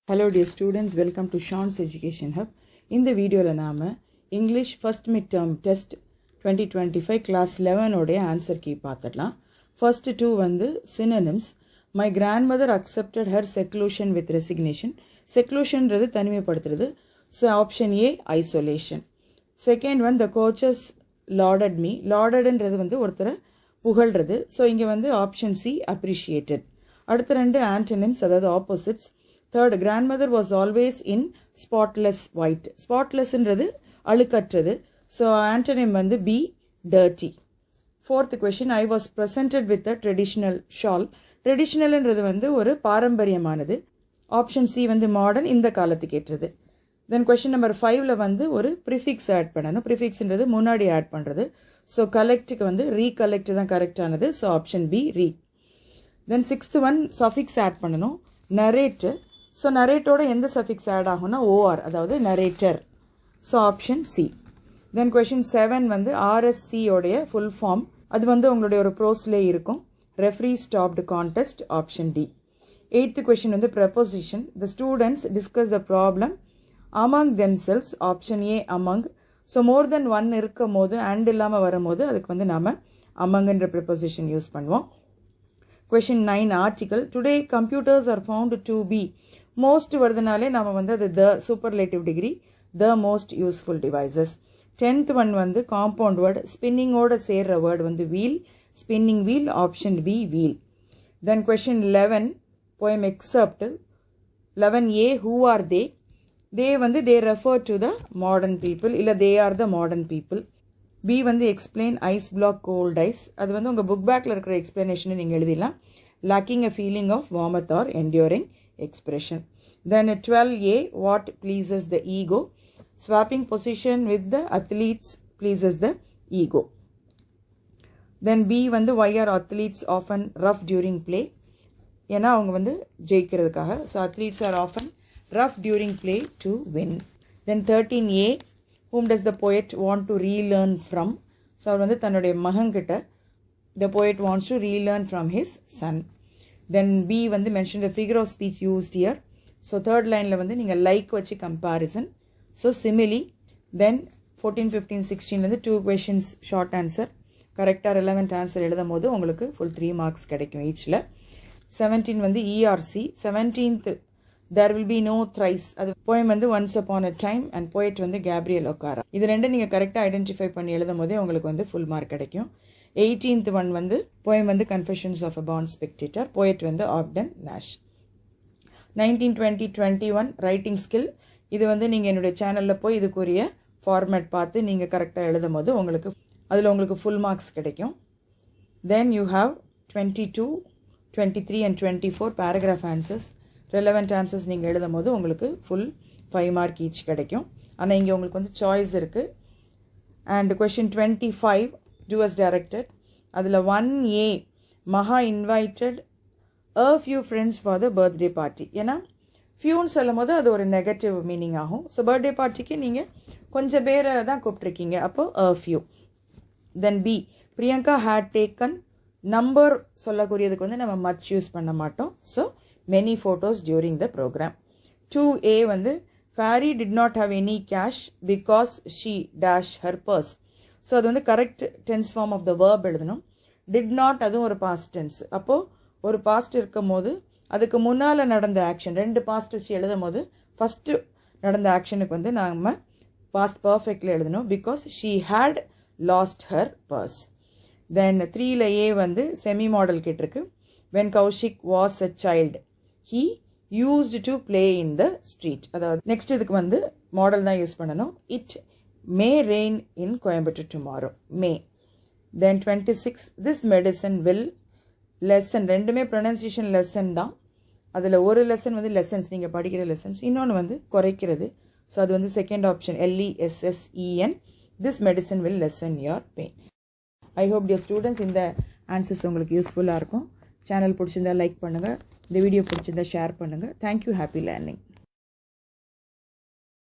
Hello dear students, welcome to Sean's Education Hub. In the video நாம English first midterm test 2025 class 11 உடைய answer key பார்த்துடலாம். First two வந்து synonyms. My grandmother accepted her seclusion with resignation. Seclusionன்றது தனிமைப்படுத்துறது. So option A isolation. Second one, the coaches lauded me. Laudedன்றது வந்து ஒருத்தரை புகழ்றது. So இங்க வந்து option C appreciated. அடுத்த ரெண்டு antonyms, அதாவது opposites. Third, grandmother was always in spotless white. Spotless என்றது அழுக்கற்றது. So antonym வந்து B, dirty. Fourth question, I was presented with a traditional shawl. Traditional என்றது வந்து ஒரு பாரம்பரியமானது. Option C வந்து modern, இந்த காலத்துக்கு ஏற்றது. Then question number 5ல வந்து ஒரு prefix add பண்ணணும். Prefix என்றது முன்னாடி add பண்றது. So collectக்கு வந்து recollect தான் கரெக்டானது. So option B, re. Then sixth one, suffix add பண்ணணும். narrate. So narrateோட எந்த suffix add ஆகும்னா OR, அதாவது narrator. So option C. Then question 7 வந்து RSC உடைய full form. அது வந்து உங்களுடைய ஒரு prosலே இருக்கும். Referee stopped contest. Option D. Eighth question வந்து preposition. The students discuss the problem among themselves. Option A, among. So more than one இருக்கும் போது and இல்லாம வரும்போது அதுக்கு வந்து நாம among என்ற preposition யூஸ் பண்ணுவோம். Question 9 article. Today computers are found to be most வருதுனாலே நாம வந்து அது the superlative degree, the most useful devices. 10th one வந்து compound word. spinning ஓட சேர்ற word வந்து wheel, spinning wheel. Option B, wheel. Then question 11 poem excerpt. 11A, who are they? They வந்து they refer to the modern people, இல்ல they are the modern people. B வந்து explain ice block cold ice. அது வந்து உங்க book backல இருக்கிற explanation நீங்க எழுதிடலாம். lacking a feeling of warmth or enduring expression. Then 12A, what pleases the ego? Swapping position with the athletes pleases the ego. Then B வந்து why are athletes often rough during play? ஏன்னா அவங்க வந்து ஜெயிக்கிறதுக்காக. So athletes are often rough during play to win. Then 13A, whom does the poet want to relearn from? So அவர் வந்து தன்னுடைய மகன்கிட்ட the poet wants to relearn from his son. Then B வந்து mention the figure of speech used here. So third lineல வந்து நீங்க like வச்சு comparison. So simile. Then 14, 15, 16 வந்து 2 questions short answer. கரெக்டாக relevant answer எழுதும் போது உங்களுக்கு full 3 marks கிடைக்கும் eachல. 17 வந்து ERC. 17th there will be no thrice. அது poem வந்து once upon a time and poet வந்து Gabriel O'Hara. இது ரெண்டும் நீங்க கரெக்டாக ஐடென்டிஃபை பண்ணி எழுதும் போதே உங்களுக்கு வந்து full mark கிடைக்கும். 18th one வந்து poem வந்து Confessions of a Born Spectator. poet வந்து Ogden Nash. 19, 20, 21 writing skill. இது வந்து நீங்க என்னுடைய சேனல்ல போய் இதுக்குரிய ஃபார்மேட் பார்த்து நீங்க கரெக்டாக எழுதும் போது உங்களுக்கு அதில் உங்களுக்கு full marks கிடைக்கும். Then you have 22, 23 and 24 paragraph answers. relevant answers நீங்க எழுதும் போது உங்களுக்கு full 5 mark each கிடைக்கும். ஆனால் இங்கே உங்களுக்கு வந்து சாய்ஸ் இருக்கு. And question 25 do as directed. அதில் 1A, Maha invited a few friends for the birthday party. ஏன்னா ஃபியூன்னு சொல்லும் போது அது ஒரு நெகட்டிவ் மீனிங் ஆகும். ஸோ பர்த்டே பார்ட்டிக்கு நீங்கள் கொஞ்சம் பேரை தான் கூப்பிட்ருக்கீங்க, அப்போ a few. Then B, Priyanka had taken number சொல்லக்கூடியதுக்கு வந்து நம்ம மச் யூஸ் பண்ண மாட்டோம். So many photos during the program. 2A வந்து Fairy did not have any cash because she dash her purse. So அது வந்து correct tense form of the verb எழுதணும். Did not அதுவும் ஒரு பாஸ்ட் டென்ஸ். அப்போது ஒரு பாஸ்ட் இருக்கும் போது அதுக்கு முன்னால் நடந்த ஆக்ஷன் ரெண்டு பாஸ்ட் வச்சு எழுதும் போது ஃபஸ்ட்டு நடந்த ஆக்ஷனுக்கு வந்து நம்ம பாஸ்ட் பர்ஃபெக்டில் எழுதணும். Because she had lost her purse. Then 3ல A வந்து செமி மாடல் கேட்டிருக்கு. When Kaushik was a child he used to play in the street. அதாவது நெக்ஸ்ட் இதுக்கு வந்து மாடல் தான் யூஸ் பண்ணணும். It may rain in Coimbatore tomorrow. May. Then 26, this medicine will lesson. ரெண்டுமே pronunciation lesson தான். அதில் ஒரு லெசன் வந்து lessons நீங்கள் படிக்கிற lessons, இன்னொன்று வந்து குறைக்கிறது. ஸோ அது வந்து second option LESSEN. this medicine will lessen your pain. I hope dear students இந்த ஆன்சர்ஸ் உங்களுக்கு யூஸ்ஃபுல்லாக இருக்கும். சேனல் பிடிச்சிருந்தா லைக் பண்ணுங்கள், இந்த வீடியோ பிடிச்சிருந்தா ஷேர் பண்ணுங்கள். தேங்க்யூ. Happy learning.